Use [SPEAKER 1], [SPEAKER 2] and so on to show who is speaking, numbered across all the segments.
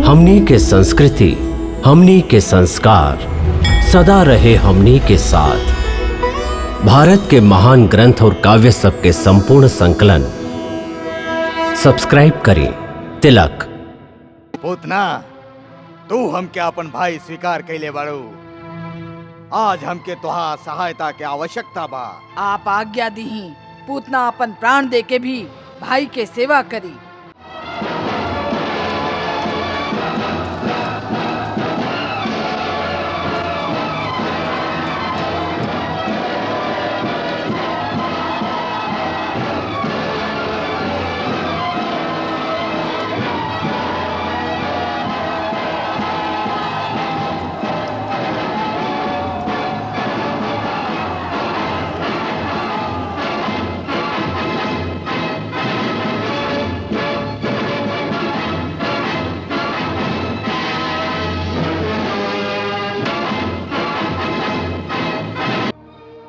[SPEAKER 1] हमनी के संस्कृति, हमनी के संस्कार सदा रहे हमनी के साथ। भारत के महान ग्रंथ और काव्य सब के संपूर्ण संकलन सब्सक्राइब करें तिलक।
[SPEAKER 2] पूतना, तू हमके अपन भाई स्वीकार कैले बाड़ू। आज हमके तोहार सहायता के आवश्यकता बा।
[SPEAKER 3] आप आज्ञा दीही, पूतना अपन प्राण दे के भी भाई के सेवा करी।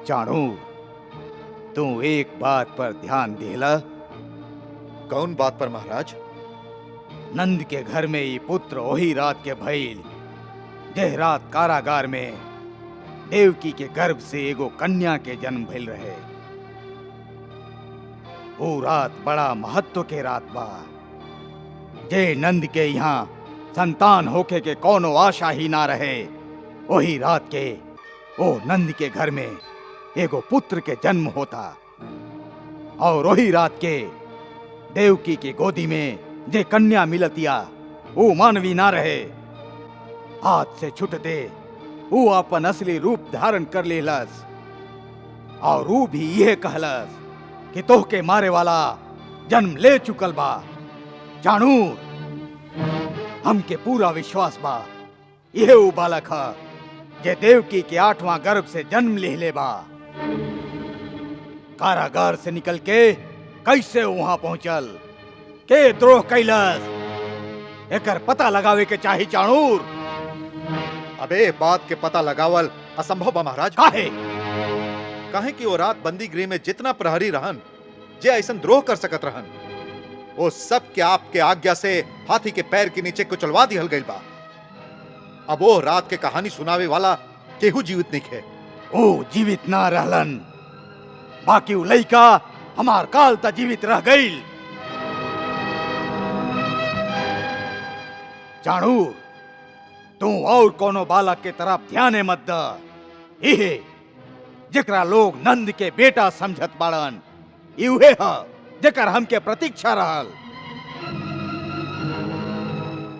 [SPEAKER 2] चाणूर, तू एक बात पर ध्यान देला।
[SPEAKER 4] कौन बात पर महाराज?
[SPEAKER 2] नंद के घर में ये पुत्र वही रात के भइल जेह रात कारागार में देवकी के गर्भ से एगो कन्या के जन्म भइल रहे। वो रात बड़ा महत्व के रात बा। जे नंद के यहाँ संतान होके के कोनो आशा ही ना रहे, वही रात के वो नंद के घर में एगो पुत्र के जन्म होता। और वही रात के देवकी की गोदी में जे कन्या मिलतिया वो मानवी ना रहे। हाथ से छुटते वो अपन असली रूप धारण कर लेलस और वो भी यह कहलस कि तोहके मारे वाला जन्म ले चुकल बा। चाणूर, हमके पूरा विश्वास बा यह वो बालक है जे देवकी के 8वां गर्भ से जन्म ले बा। कारागार से निकल के कैसे वहां पहुंचल, के द्रोह कैलस, एकर पता लगावे के चाही। चाणूर,
[SPEAKER 4] अबे बात के पता लगावल असंभव बा महाराज। काहे कि वो रात बंदी गृह में जितना प्रहरी रहन जे ऐसन द्रोह कर सकत रहन, वो सब के आपके आज्ञा से हाथी के पैर के नीचे कुचलवा दिहल गइल बा। अब वो रात के कहानी सुनावे वाला केहू जीवित नहीं है।
[SPEAKER 2] ओ जीवित ना रहलन, बाकी उ लइका हमार काल ता जीवित रह गईल। चाणूर, तू और कोनो बालक के तरफ ध्यान मत द। इहे जेकरा लोग नंद के बेटा समझत बाड़न, इहे ह जेकर हमके प्रतीक्षा रहल।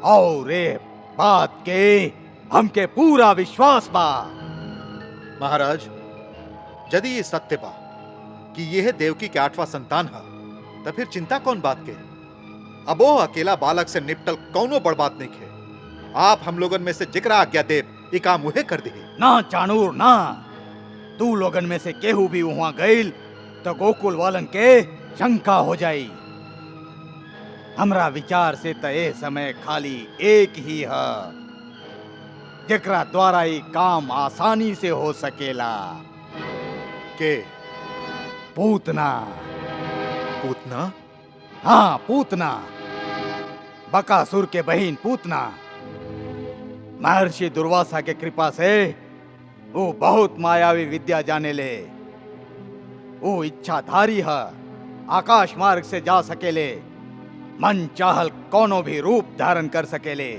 [SPEAKER 2] और रे बात के हमके पूरा विश्वास बा।
[SPEAKER 4] महाराज, यदि ये सत्य बा कि यह देवकी के 8वां संतान है, तो फिर चिंता कौन बात के? अब वो अकेला बालक से निपटल कौनो बड़ बात नहीं है। आप हम लोगन में से जिकरा आज्ञा देव ये काम उहे कर दे।
[SPEAKER 2] ना चाणूर ना, तू लोगन में से केहू भी वहां गईल तो गोकुल वालन के शंका हो जाई। हमरा विचार से तो ए समय खाली एक ही है जेकरा द्वारा ये काम आसानी से हो सकेला।
[SPEAKER 4] के?
[SPEAKER 2] पूतना।
[SPEAKER 4] पूतना?
[SPEAKER 2] हाँ, पूतना, बकासुर के बहन पूतना। महर्षि दुर्वासा के कृपा से वो बहुत मायावी विद्या जाने ले। वो इच्छाधारी है, आकाश मार्ग से जा सकेले, मन चाहल कोनो भी रूप धारण कर सकेले।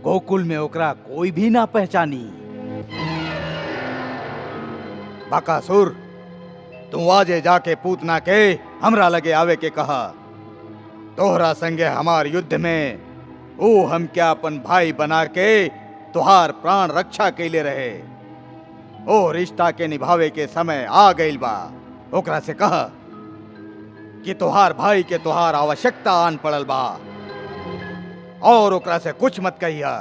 [SPEAKER 2] गोकुल में ओकरा कोई भी ना पहचानी। बकासुर, तू आजे जाके पूतना के हमरा लगे आवे के कहा। तोहरा संगे हमार युद्ध में वो हम क्या अपन भाई बना के तुहार प्राण रक्षा कैले रहे। ओ रिश्ता के निभावे के समय आ गइल बा। ओकरा से कहा कि तुहार भाई के तुहार आवश्यकता आन पड़ल बा और ओकरा से कुछ मत कहिया।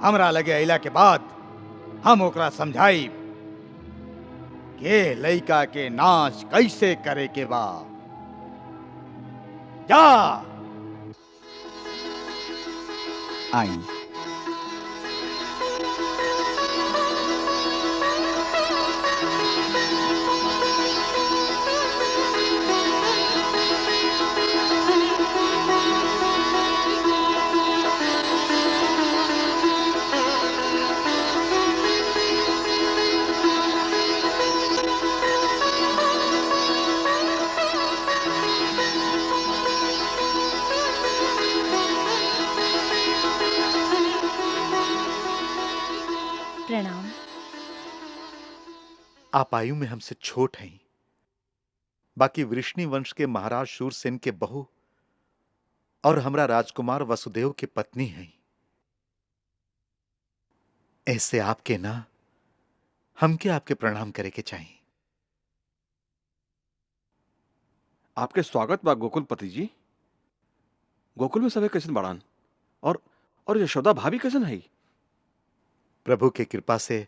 [SPEAKER 2] हमरा लगे अइला के बाद हम ओकरा समझाई के लइका के नाश कैसे करे के बा। जा आई।
[SPEAKER 4] आप आयु में हमसे छोट हैं, बाकी वृष्णि वंश के महाराज शूरसेन के बहू और हमरा राजकुमार वसुदेव के पत्नी हैं। ऐसे आपके ना हमके आपके प्रणाम करे के चाहिए।
[SPEAKER 5] आपके स्वागत बा गोकुलपति जी। गोकुल में सबे कैसन बाड़ान और यशोदा भाभी कैसन है?
[SPEAKER 4] प्रभु के कृपा से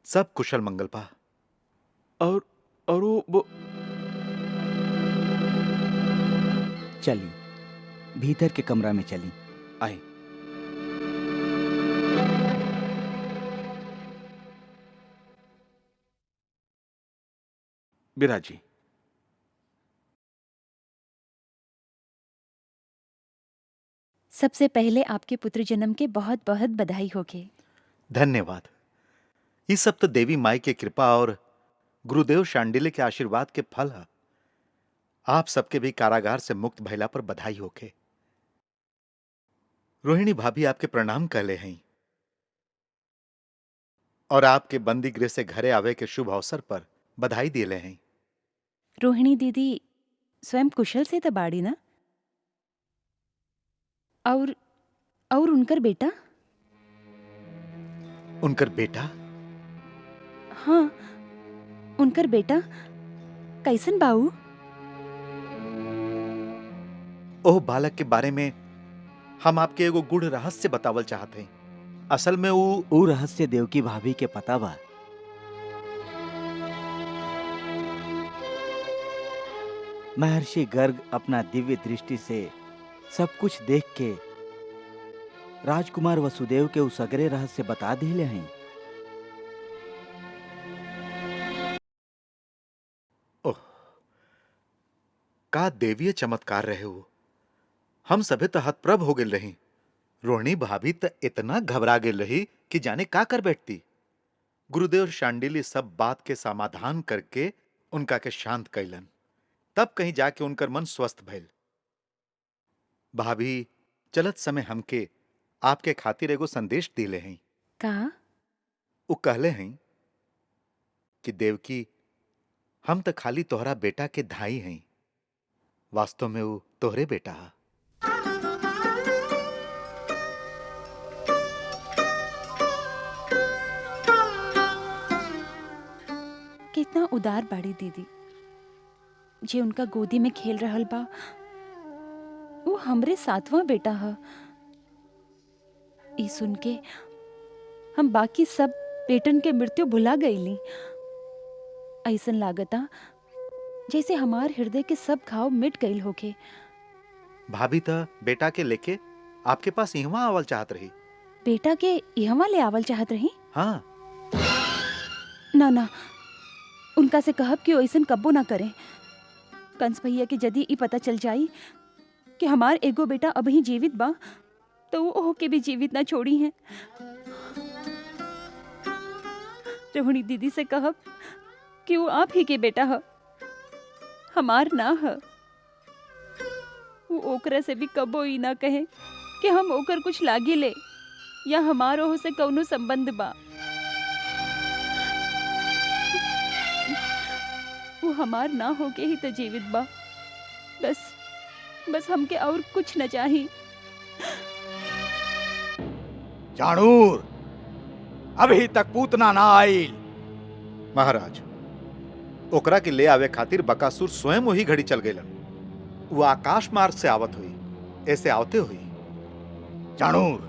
[SPEAKER 4] सब कुशल मंगल पा।
[SPEAKER 5] और वो
[SPEAKER 6] चली भीतर के कमरा में चली।
[SPEAKER 5] आई। बिराजी,
[SPEAKER 7] सबसे पहले आपके पुत्र जन्म के बहुत बहुत बधाई होगे।
[SPEAKER 4] धन्यवाद। ये सब तो देवी माई के कृपा और गुरुदेव शांडिल्य के आशीर्वाद के फल है। आप सबके भी कारागार से मुक्त भइला पर बधाई होके। रोहिणी भाभी आपके प्रणाम कहले हैं और आपके बंदी गृह से घरे आवे के शुभ अवसर पर बधाई दिले हैं।
[SPEAKER 7] रोहिणी दीदी स्वयं कुशल से तो बाड़ी ना? और उनकर बेटा?
[SPEAKER 4] उनकर बेटा?
[SPEAKER 7] हाँ, उनकर बेटा कैसन बाऊ?
[SPEAKER 4] ओह बालक के बारे में हम आपके एगो गूढ़ रहस्य बतावल चाहते हैं। असल में
[SPEAKER 6] ऊ रहस्य देवकी भाभी के पता बा। महर्षि गर्ग अपना दिव्य दृष्टि से सब कुछ देख के राजकुमार वसुदेव के उस अग्रे रहस्य बता दिले हैं।
[SPEAKER 4] ओह, का देवीय चमत्कार रहे हो। हम सभे तो हतप्रभ हो गेल रही। रोहिणी भाभी तो इतना घबरा गेल रही कि जाने का कर बैठती। गुरुदेव शांडिल्य सब बात के समाधान करके उनका के शांत कैलन। तब कहीं जाके उनकर मन स्वस्थ भइल। भाभी चलत समय हमके आपके खातिर एगो संदेश दिले हैं।
[SPEAKER 7] का?
[SPEAKER 4] वो कहले हैं कि देवकी हम तो खाली तोहरा बेटा के धाई हैं, वास्तव में वो तोहरे बेटा है।
[SPEAKER 7] कितना उदार बाड़ी दीदी, जे उनका गोदी में खेल रहल बा वो हमरे सातवां बेटा है। ई सुन के हम बाकी सब बेटन के मृत्यु भुला गईली। ऐसन लागता जैसे हमार हृदय के सब घाव मिट गईल होके।
[SPEAKER 4] भाभी तो बेटा के लेके आपके पास यहाँ आवल चाहत रही।
[SPEAKER 7] बेटा के यहाँ ले आवल चाहत रही?
[SPEAKER 4] हाँ।
[SPEAKER 7] ना, उनका से कहब कि ऐसन कब्बो ना करें। कंस भैया के यदि ई पता चल जाई कि हमार एगो बेटा अभी जीवित बा तो वो ओह के भी जीवित ना छोड़ी हैं। रोहिणी दीदी से कहब कि वो आप ही के बेटा है, हमार ना है। वो ओकरा से भी कबो ई ना कहे कि हम ओकर कुछ लागे ले या हमार ओह से कौनो संबंध बा। वो हमार ना होके ही तो जीवित बा। बस हमके और कुछ न चाहिए।
[SPEAKER 2] चाणूर, अभी तक पूतना ना आईल।
[SPEAKER 4] महाराज, ओकरा के ले आवे खातिर बकासुर स्वयं वही घड़ी चल गईलन। वो आकाश मार्ग से आवत हुई, ऐसे आवते हुई।
[SPEAKER 2] चाणूर,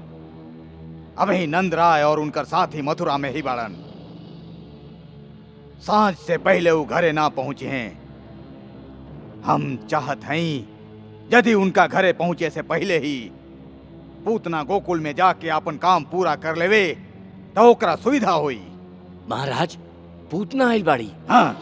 [SPEAKER 2] अभी नंद राय और उनकर साथी मथुरा में ही बाड़न। सांझ से पहले वो घरे ना पहुंचे हैं। हम चाहत हैं यदि उनका घरे पहुंचे से पहले ही पूतना गोकुल में जाके अपन काम पूरा कर लेवे तो ओकरा सुविधा हुई।
[SPEAKER 1] महाराज, पूतना आइल बाड़ी।
[SPEAKER 2] हाँ,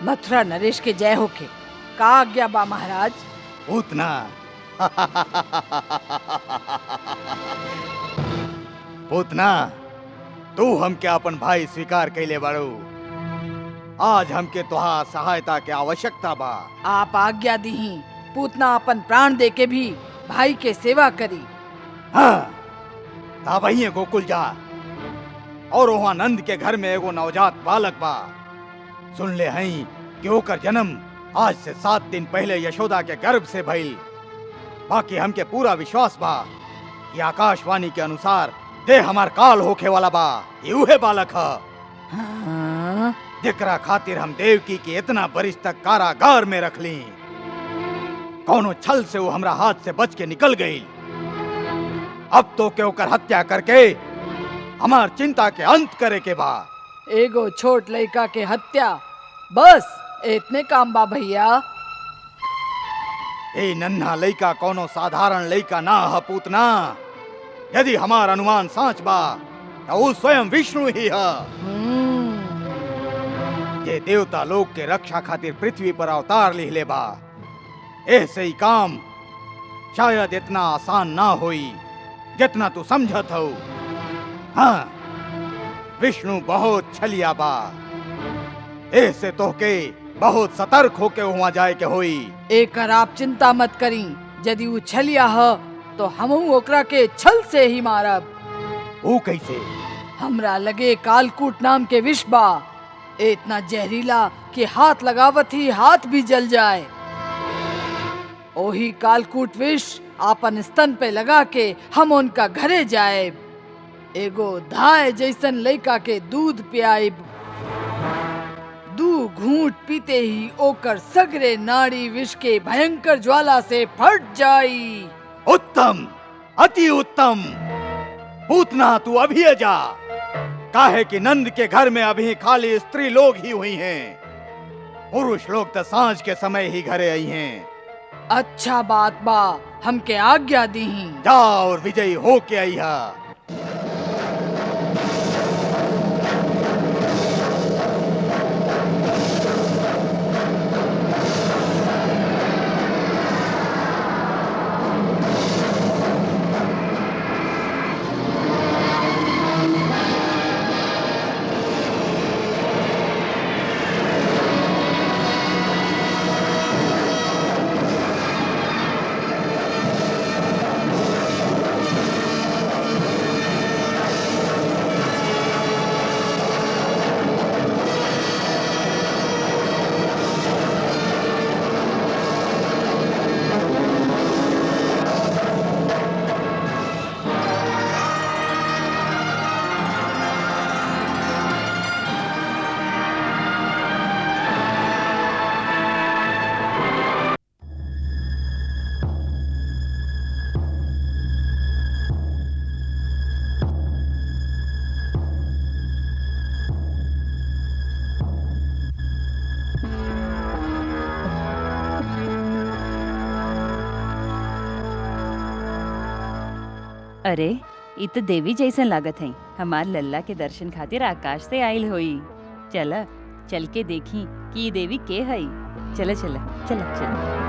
[SPEAKER 3] मथुरा नरेश के जय होके। का आज्ञा बा महाराज?
[SPEAKER 2] पूतना पूतना, तू हमके अपन भाई स्वीकार कैले बाड़ू। आज हमके तुहार सहायता के आवश्यकता बा।
[SPEAKER 3] आप आज्ञा दीही, पूतना अपन प्राण दे के भी भाई के सेवा करी।
[SPEAKER 2] हाँ, ता वहीं गोकुल जा और वहाँ नंद के घर में एगो नवजात बालक बा। सुन ले हई कि ओकर जन्म आज से 7 दिन पहले यशोदा के गर्भ से भइल। बाकी हमके पूरा विश्वास बा कि आकाशवाणी के अनुसार दे हमार काल होखे वाला बा। ये उहे बालक ह
[SPEAKER 3] हाँ?
[SPEAKER 2] जेकरा खातिर हम देवकी के इतना बरिस तक कारागार में रख ली। कौनो छल से वो हमरा हाथ से बच के निकल गई। अब तो के ओकर हत्या करके हमार चिंता के अंत करे के बा।
[SPEAKER 3] एगो छोट लड़का के हत्या, बस इतने काम बा भैया।
[SPEAKER 2] ए नन्हा लइका कोनो साधारण लइका ना ह पूतना। यदि हमार अनुमान सच बा तो वो स्वयं विष्णु ही है, जे देवता लोग के रक्षा खातिर पृथ्वी पर अवतार लिहले बा। ऐसे ही काम शायद इतना आसान ना होई जितना तू समझत हो। हाँ, विष्णु बहुत छलिया बा। ऐसे तोहके बहुत सतर्क होके वहाँ जाए के होई।
[SPEAKER 3] एकर आप चिंता मत करी। यदि वो छलिया ह तो हमहू ओकरा के छल से ही मारब।
[SPEAKER 2] वो कैसे?
[SPEAKER 3] हमरा लगे कालकूट नाम के विष बा, इतना जहरीला कि हाथ लगावत ही हाथ भी जल जाए। ओही कालकूट विष आपन स्तन पे लगा के हम उनका घरे जाए। एगो धाय जैसन लइका के दूध पियाइब। 2 घूंट पीते ही ओकर सगरे नाड़ी विष के भयंकर ज्वाला से फट जाई।
[SPEAKER 2] उत्तम, अति उत्तम। पूतना तू अभी जा। काहे कि नंद के घर में अभी खाली स्त्री लोग ही हुई हैं। पुरुष लोग तो सांझ के समय ही घरे आई हैं।
[SPEAKER 3] अच्छा बात बा, हमके आज्ञा दीही।
[SPEAKER 2] जा और विजयी हो के आई हा।
[SPEAKER 7] अरे इ तो देवी जैसन लागत है। हमार लल्ला के दर्शन खातिर आकाश से आइल होई। चला चल के देखी कि इ देवी के हई। चला चला चला चला।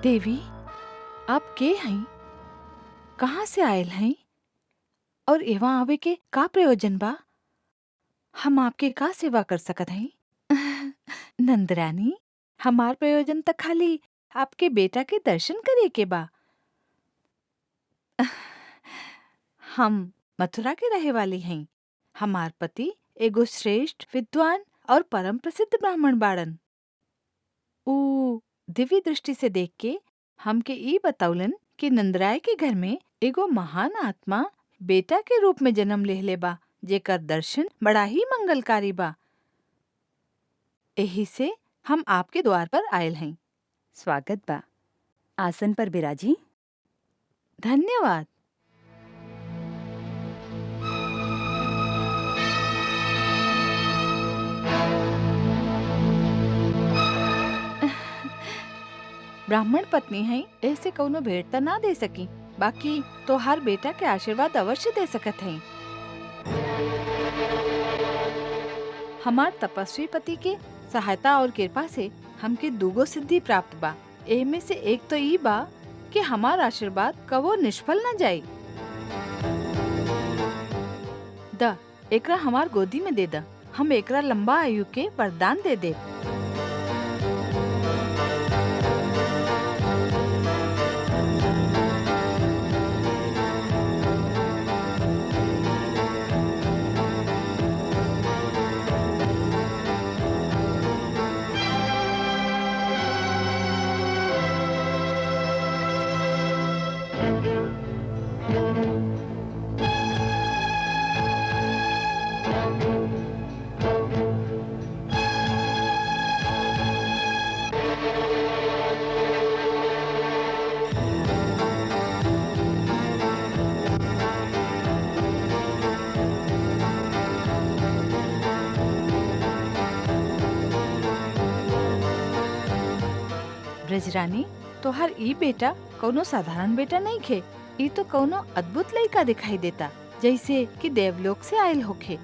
[SPEAKER 8] देवी, आप के हैं? कहाँ से आयल हैं? और एवा आवे के का प्रयोजन बा? हम आपके का सेवा कर सकत हैं? नंदरानी, हमार प्रयोजन तक खाली आपके बेटा के दर्शन करे के बा। हम मथुरा के रहे वाली हैं। हमार पति एगो श्रेष्ठ विद्वान और परम प्रसिद्ध ब्राह्मण बाड़न। ऊ दिव्य दृष्टि से देख के हमके ई बतौलन कि नंदराय के घर में एगो महान आत्मा बेटा के रूप में जन्म लेहले बा, जेकर दर्शन बड़ा ही मंगलकारी बा। एही से हम आपके द्वार पर आयल हैं।
[SPEAKER 7] स्वागत बा। आसन पर बिराजी।
[SPEAKER 8] धन्यवाद। ब्राह्मण पत्नी है, ऐसे कौनो भेंट त ना दे सकी, बाकी तोहार बेटा के आशीर्वाद अवश्य दे सकत है। हमार तपस्वी पति के सहायता और कृपा से हमके दूगो सिद्धि प्राप्त बा। एमे से एक तो ई बा कि हमार आशीर्वाद कबो निष्फल न जाए। द एकरा हमार गोदी में दे द, हम एकरा लंबा आयु के वरदान दे दे। ब्रजरानी, तोहार ई बेटा कौनो साधारण बेटा नहीं खे, ई तो कौनो अद्भुत लड़का दिखाई देता, जैसे कि देवलोक से आयल होखे।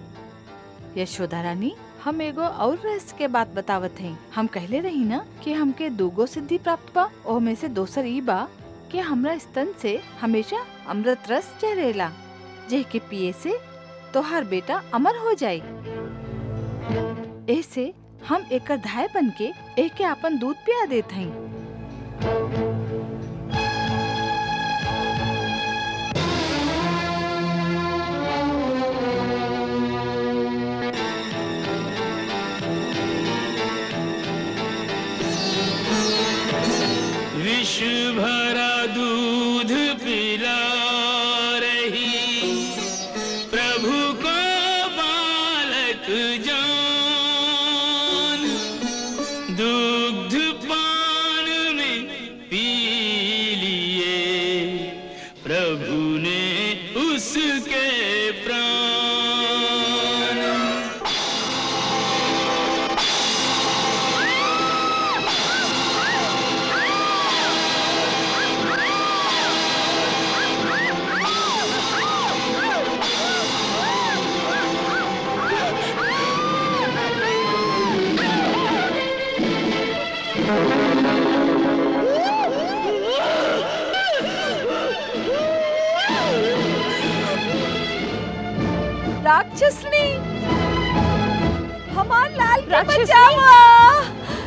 [SPEAKER 8] यशोदा रानी, हम एगो और रहस्य के बात बतावत हैं। हम कहले रही ना कि हमके दूगो सिद्धि प्राप्त बा, ओह में से दोसर ई बा कि हमरा स्तन से हमेशा अमृत रस चढ़ेला, जे के पिए से तोहार बेटा अमर हो जाए। ऐसे हम एकर धाय बन के एके अपन दूध पिया देत हैं।
[SPEAKER 9] विष भरा दूध पिला रही प्रभु को बालक जान, दुग्ध पान में पी लिए प्रभु ने उसके प्राण।
[SPEAKER 3] राक्षसनी, हमार लाल के
[SPEAKER 7] राक्षसनी!
[SPEAKER 3] बचावा,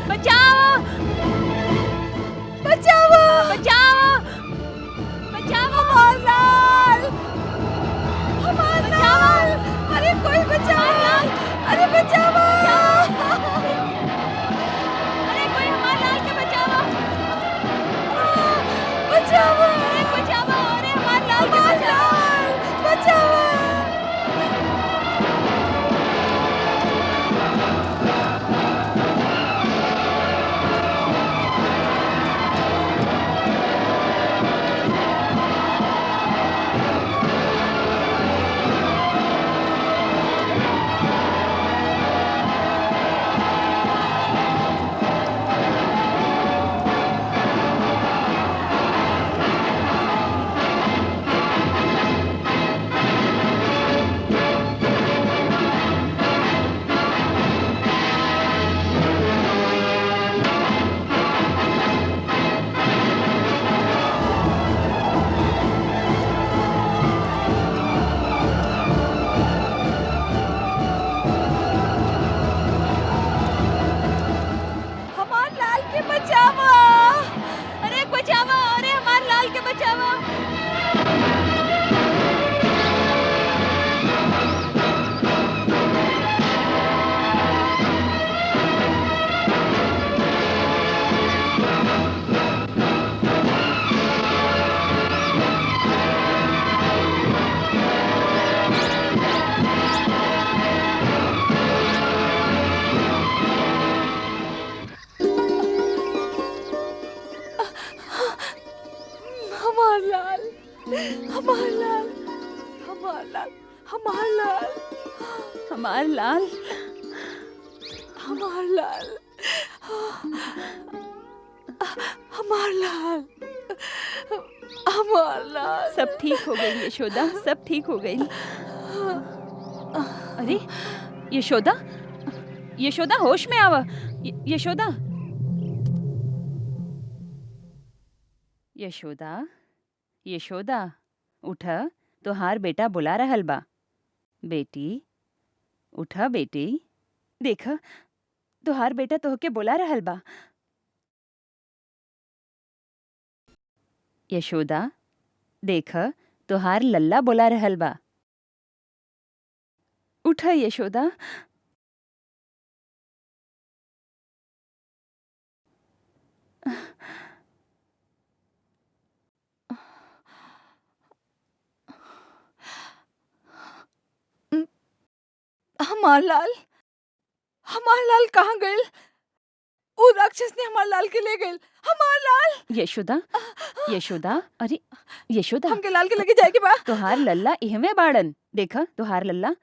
[SPEAKER 7] बचाओ
[SPEAKER 3] बचावा,
[SPEAKER 7] बचाओ बचाओ
[SPEAKER 3] हमार लाल, हमार लाल, अरे कोई बचावा, अरे बचावा,
[SPEAKER 7] अरे कोई हमारे लाल के बचाओ,
[SPEAKER 3] बचावा,
[SPEAKER 7] अरे बचाओ, अरे हमारे लाल के
[SPEAKER 3] हमार
[SPEAKER 7] बचाओ।
[SPEAKER 3] लाल, बचावा। हमार लाल के बचावा,
[SPEAKER 7] अरे बचाओ, अरे हमारे लाल के बचाओ।
[SPEAKER 3] हमार लाल, हमार लाल, हमार लाल, हमार लाल,
[SPEAKER 7] हमारे लाल,
[SPEAKER 3] हमार लाल,
[SPEAKER 8] हमार लाल, हमार लाल।
[SPEAKER 7] सब ठीक हो गई यशोदा, सब ठीक हो गई। अरे यशोदा, यशोदा होश में आवा। यशोदा, यशोदा, यशोदा उठ, तोहार बेटा बुला रहल बा। बेटी उठा बेटी, देख तोहार बेटा तोहके बुला रहल बा। यशोदा देख तोहार लल्ला बुला रहल बा। उठा यशोदा।
[SPEAKER 8] हमार लाल, हमार लाल कहाँ गए? वो राक्षस ने हमार लाल के ले गए। हमार लाल।
[SPEAKER 7] यशोदा, यशोदा, अरे यशोदा,
[SPEAKER 8] हमके लाल के लगे जाएगी बा।
[SPEAKER 7] तोहार लल्ला इहमे बाड़न। देखा तोहार लल्ला।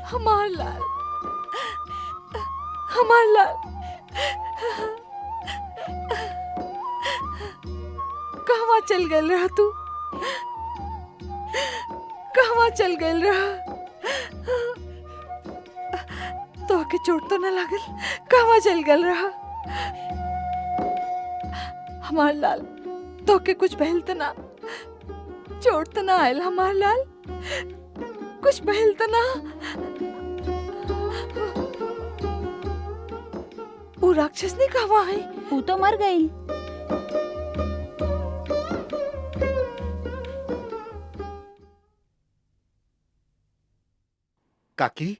[SPEAKER 8] हमार लाल, हमार लाल। कहवा चल गए रहा तू? कहवा चल गए रहा? तो के चोट तो न लागल? कहवा चल गए रहा? हमार लाल, तो के कुछ बहल तो ना? चोट तो ना आयल हमार लाल? कुछ बहल तो ना? वो राक्षस ने कहवा है?
[SPEAKER 7] वो तो मर गई।
[SPEAKER 4] काकी,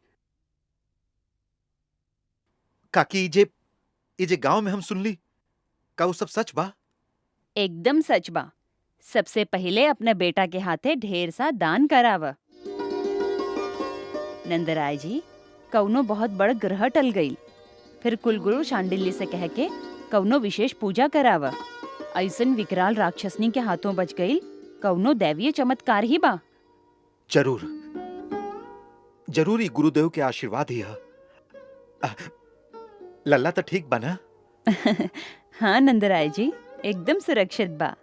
[SPEAKER 4] काकी, ये गांव में हम सुन ली, का वो सब सच बा?
[SPEAKER 7] एकदम सच बा। सबसे पहले अपने बेटा के हाथे ढेर सा दान करावा। नंदराय जी, कौनो बहुत बड़ ग्रह टल गई। फिर कुलगुरु शांडिल्य से कह के कौनो विशेष पूजा करावा। ऐसन विकराल राक्षसनी के हाथों बच गई, कौनो दैवीय चमत्कार ही बा।
[SPEAKER 4] जरूर, जरूर ही गुरुदेव के आशीर्वाद ही है। लल्ला तो ठीक बना?
[SPEAKER 7] हाँ नंदराय जी, एकदम सुरक्षित बा,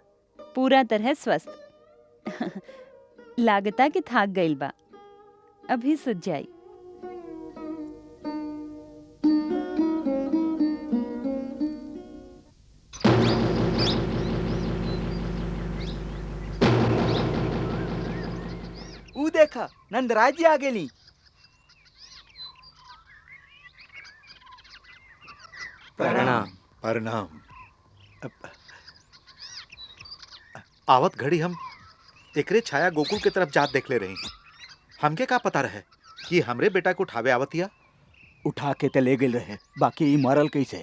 [SPEAKER 7] पूरा तरह स्वस्थ। लागता कि थाक गईल बा, अभी सुध जाई।
[SPEAKER 6] ऊ देखा नंदराय जी आ गेली।
[SPEAKER 4] प्रणाम। प्रणाम। आवत घड़ी हम एकरे छाया गोकुल के तरफ जात देख ले रही। हमके का पता रहे कि हमरे बेटा को उठावे आवतिया?
[SPEAKER 6] उठा के ते ले गेल रहे, बाकी ई मरल कैसे?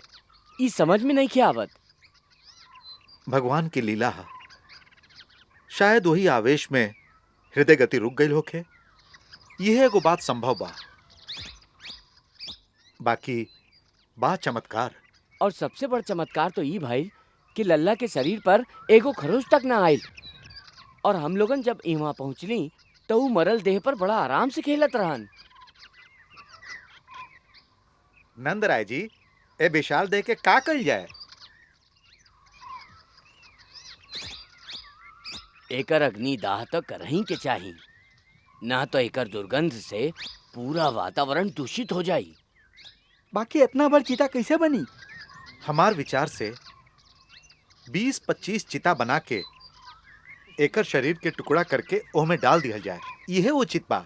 [SPEAKER 10] ई समझ में नहीं के आवत।
[SPEAKER 4] भगवान की लीला है। शायद वही आवेश में हृदय गति रुक गई होखे। यह एगो बात संभव बा, बाकी बा चमत्कार।
[SPEAKER 10] और सबसे बड़ चमत्कार तो ई भाई कि लल्ला के शरीर पर एगो खरोच तक ना आयल। और हम लोगन जब इहाँ पहुँचली तो वो मरल देह पर बड़ा आराम से खेलत रहन।
[SPEAKER 4] नंदराय जी, ए विशाल देह के का कल जाए?
[SPEAKER 10] एकर अग्निदाह तो करही के चाही, ना तो एकर दुर्गंध से पूरा वातावरण दूषित हो जाई।
[SPEAKER 6] बाकी इतना बड़ चिता कैसे बनी?
[SPEAKER 4] हमार विचार से 20-25 चिता बना के एकर शरीर के टुकड़ा करके ओह में डाल दिया जाए, यह उचित बा।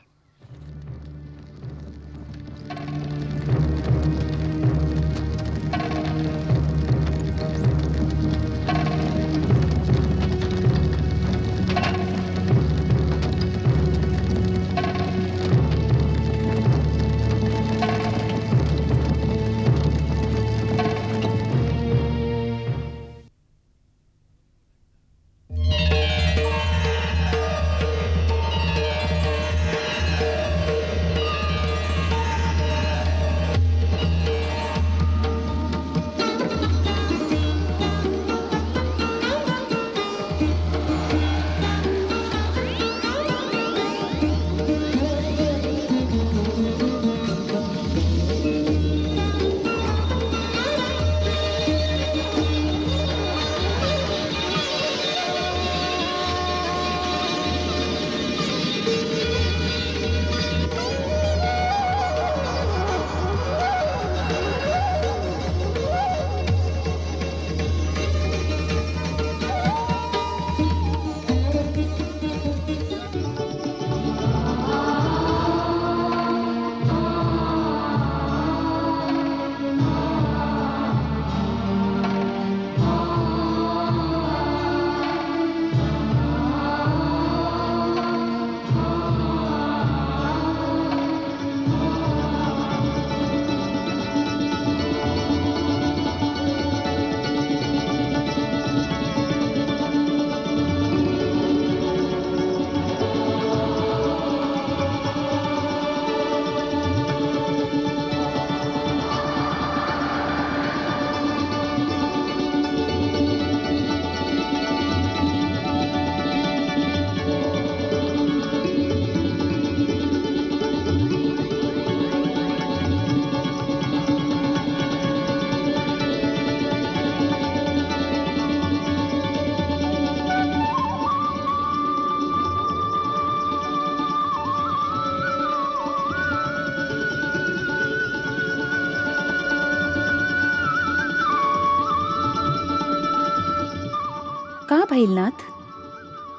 [SPEAKER 7] का भैलनाथ?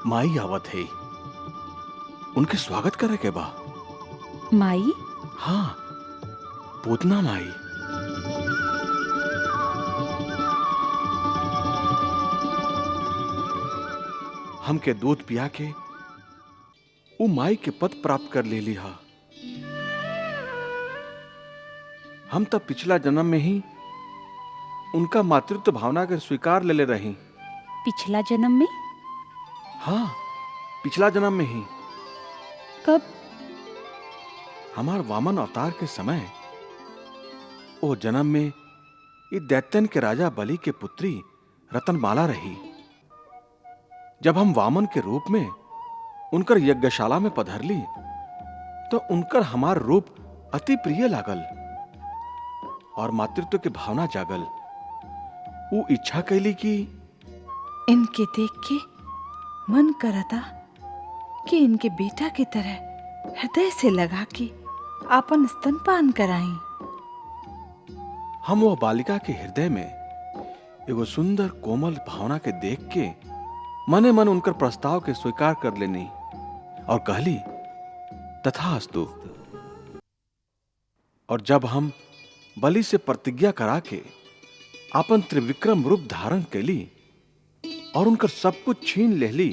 [SPEAKER 5] माई आवत है, उनके स्वागत करे के बा।
[SPEAKER 7] माई?
[SPEAKER 5] हाँ, पूतना माई। हमके दूध पिया के उ माई के पद प्राप्त कर ले लिहा। हम तब पिछला जन्म में ही उनका मातृत्व भावना के स्वीकार ले रही।
[SPEAKER 7] पिछला जन्म में?
[SPEAKER 5] हाँ, पिछला जन्म में ही।
[SPEAKER 7] कब?
[SPEAKER 5] हमार वामन अवतार के समय ओ जन्म में ये दैत्यन के राजा बलि के पुत्री रतनमाला रही। जब हम वामन के रूप में उनकर यज्ञशाला में पधरली तो उनकर हमार रूप अति प्रिय लागल और मातृत्व की भावना जागल। वो इच्छा कैली कि
[SPEAKER 8] इनके देख के मन करता कि इनके बेटा की तरह हृदय से लगा के आपन स्तनपान कराई।
[SPEAKER 5] हम वो बालिका के हृदय में एगो सुंदर कोमल भावना के देख के मने मन उनकर प्रस्ताव के स्वीकार कर लेनी और कहली तथास्तु। और जब हम बलि से प्रतिज्ञा करा के आपन त्रिविक्रम रूप धारण कैली और उनकर सब कुछ छीन लेली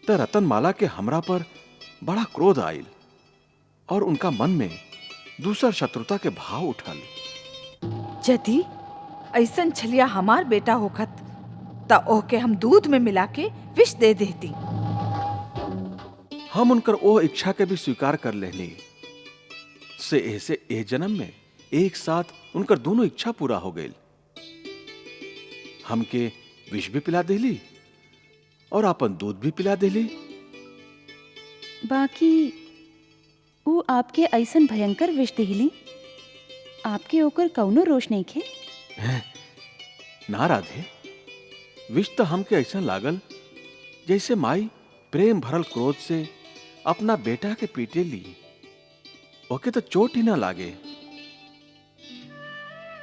[SPEAKER 5] तो रतनमाला के हमरा पर बड़ा क्रोध आयल और उनका मन में दूसर शत्रुता के भाव उठल।
[SPEAKER 8] यदि ऐसन छलिया हमार बेटा होखत ता ओके हम दूध में मिला के विष दे देती।
[SPEAKER 5] हम उनकर ओ इच्छा के भी स्वीकार कर लेली से ऐसे ए जन्म में एक साथ उनकर दोनों इच्छा पूरा हो गई। हमके विष भी पिला देली और अपन दूध भी पिला देली।
[SPEAKER 7] बाकी वो आपके ऐसन भयंकर विष देली, आपके ओकर कौनो रोष नहीं खे?
[SPEAKER 5] ना राधे, विष तो हमके ऐसा लागल जैसे माई प्रेम भरल क्रोध से अपना बेटा के पीटे ली, ओके तो चोट ही ना लागे।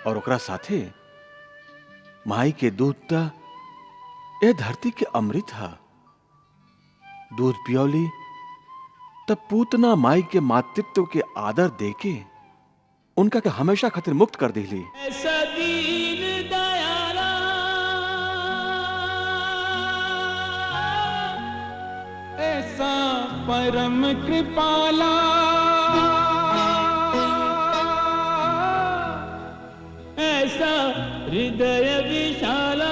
[SPEAKER 5] और ओकरा साथे माई के दूध तो ए धरती के अमृत हा। दूध पियोली तब पूतना माई के मातृत्व के आदर देके उनका के हमेशा खातिर मुक्त कर देली।
[SPEAKER 9] ऐसा दीन दयाला, ऐसा परम कृपाला, ऐसा हृदय विशाला,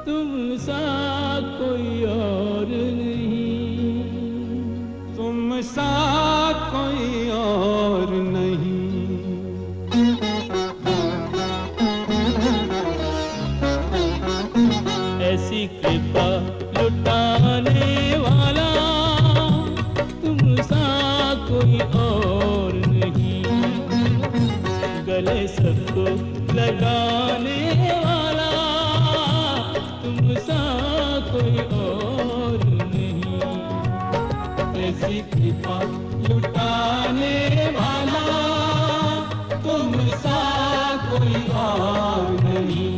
[SPEAKER 9] तुम सा कोई और नहीं, तुम सा कोई और नहीं। ऐसी कृपा लुटाने वाला तुम सा कोई और नहीं, गले सबको लगाने वाला तुम सा कोई और नहीं। ऐसी कृपा लुटाने वाला तुम सा कोई और नहीं।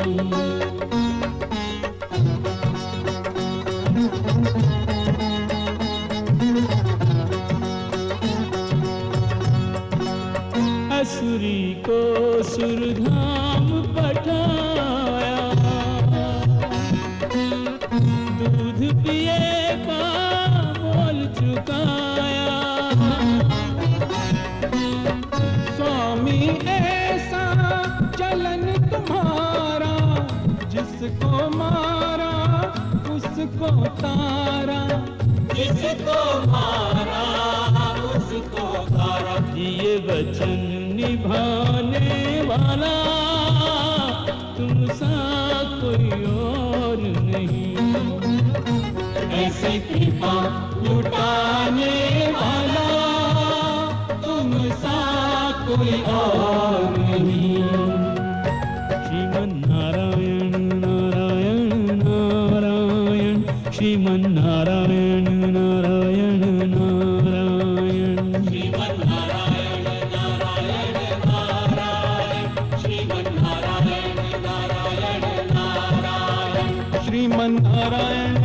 [SPEAKER 9] असुरी को सुरधाम पठाया, दूध पिए का मोल चुकाया। स्वामी ऐसा चलन तुम्हारा, जिसको मारा उसको तारा, जिसको मारा उसको तारा। ये वचन निभाने वाला तुम सा कोई और नहीं। ऐसी कृपा लुटाने वाला तुम सा कोई और नहीं। श्रीमन नारायण नारायण नारायण, श्रीमन नारायण नारायण नारायण, श्रीमन नारायण नारायण नारायण, श्रीमन नारायण। श्रीमन नारायण